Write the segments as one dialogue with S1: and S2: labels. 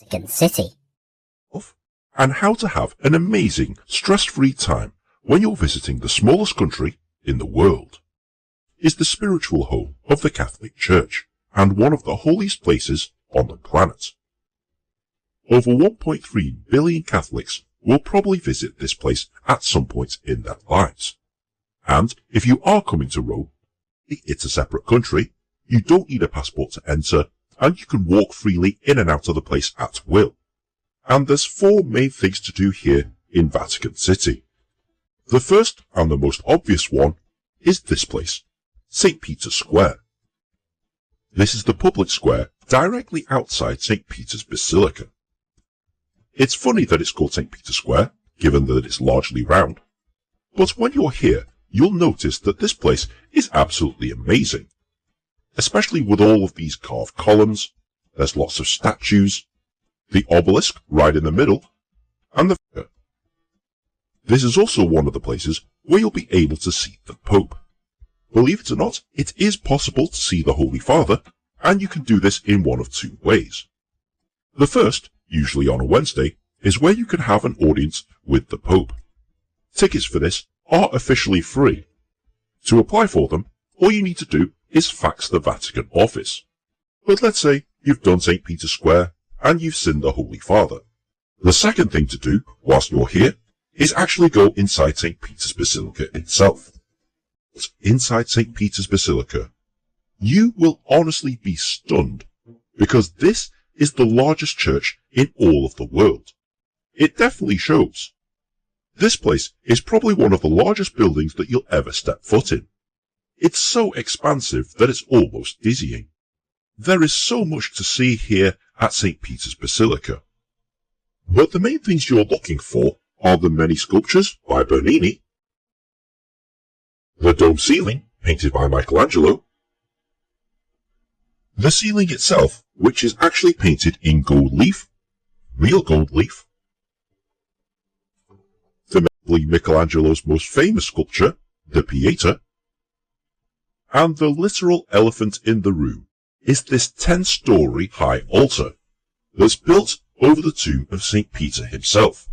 S1: Vatican City.
S2: And how to have an amazing, stress-free time when you're visiting the smallest country in the world. Is the spiritual home of the Catholic Church and one of the holiest places on the planet. Over 1.3 billion Catholics will probably visit this place at some point in their lives. And if you are coming to Rome, it's a separate country, you don't need a passport to enter, and you can walk freely in and out of the place at will. And there's 4 main things to do here in Vatican City. The first and the most obvious one is this place, St. Peter's Square. This is the public square directly outside St. Peter's Basilica. It's funny that it's called St. Peter's Square, given that it's largely round. But when you're here, you'll notice that this place is absolutely amazing. Especially with all of these carved columns, there's lots of statues, the obelisk right in the middle, and the figure. This is also one of the places where you'll be able to see the Pope. Believe it or not, it is possible to see the Holy Father, and you can do this in one of 2 ways. The first, usually on a Wednesday, is where you can have an audience with the Pope. Tickets for this are officially free. To apply for them, all you need to do is fax the Vatican office. But let's say you've done St. Peter's Square and you've seen the Holy Father. The second thing to do whilst you're here is actually go inside St. Peter's Basilica itself. But inside St. Peter's Basilica, you will honestly be stunned, because this is the largest church in all of the world. It definitely shows. This place is probably one of the largest buildings that you'll ever step foot in. It's so expansive that it's almost dizzying. There is so much to see here at St. Peter's Basilica. But the main things you're looking for are the many sculptures by Bernini, the dome ceiling painted by Michelangelo, the ceiling itself, which is actually painted in gold leaf, real gold leaf, Michelangelo's most famous sculpture, the Pieta, and the literal elephant in the room is this 10-story high altar that's built over the tomb of St. Peter himself.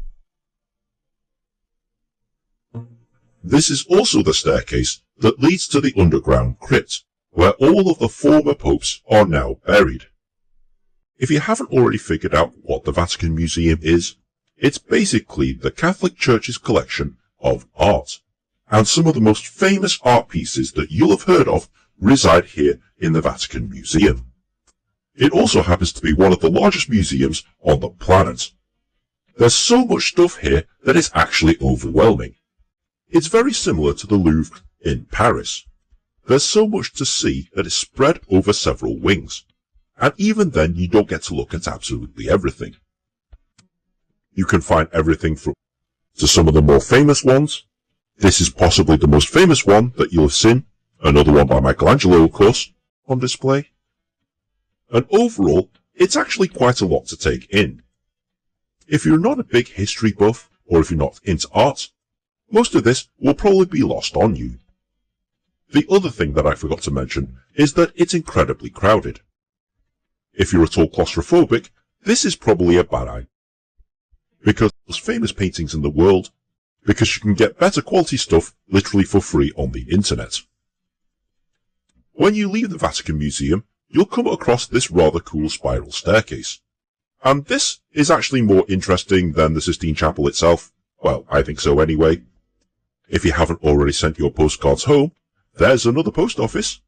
S2: This is also the staircase that leads to the underground crypt, where all of the former popes are now buried. If you haven't already figured out what the Vatican Museum is, it's basically the Catholic Church's collection of art, and some of the most famous art pieces that you'll have heard of reside here in the Vatican Museum. It also happens to be one of the largest museums on the planet. There's so much stuff here that it's actually overwhelming. It's very similar to the Louvre in Paris. There's so much to see that it's spread over several wings, and even then you don't get to look at absolutely everything. You can find everything from to some of the more famous ones. This is possibly the most famous one that you'll have seen, another one by Michelangelo of course, on display. And overall, it's actually quite a lot to take in. If you're not a big history buff, or if you're not into art, most of this will probably be lost on you. The other thing that I forgot to mention is that it's incredibly crowded. If you're at all claustrophobic, this is probably a bad idea, because there's famous paintings in the world, because you can get better quality stuff literally for free on the internet. When you leave the Vatican Museum, you'll come across this rather cool spiral staircase. And this is actually more interesting than the Sistine Chapel itself. Well, I think so anyway. If you haven't already sent your postcards home, there's another post office.